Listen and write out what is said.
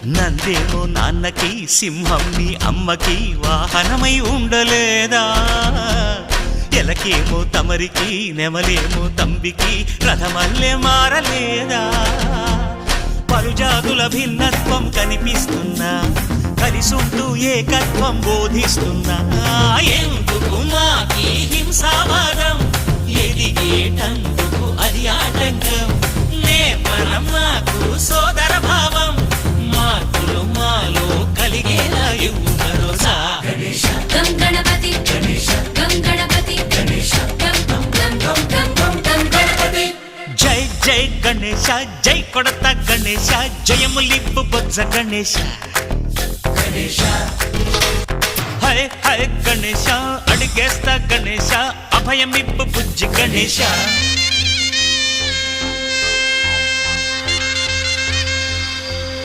నందేమో నాన్నకి సింహం నీ అమ్మకి వాహనమై ఉండలేదా ఎలకేమో తమరికి నెమలేమో తంబికి రథమల్లే మారలేదా పలుజాతుల భిన్నత్వం కనిపిస్తున్నా కలిసుంటూ ఏకత్వం బోధిస్తున్నా ఎందుకు మాకి హింసావాదం ఎదిగేటందుకు అది ఆటంకం నేపరం మాకు సోదర భావం మార్పులు మాలో కలిగేలా ఇవ్వు భరోసా గం గణపతి గం గణపతి గం గణపతి జై జై గణేశ జై కొడత గణేశ జయములిప్పు బొజ్జ గణేశ హై హై గణేశ అడిగేస్తా గణేశ అభయమిప్పు బుజ్జి గణేశ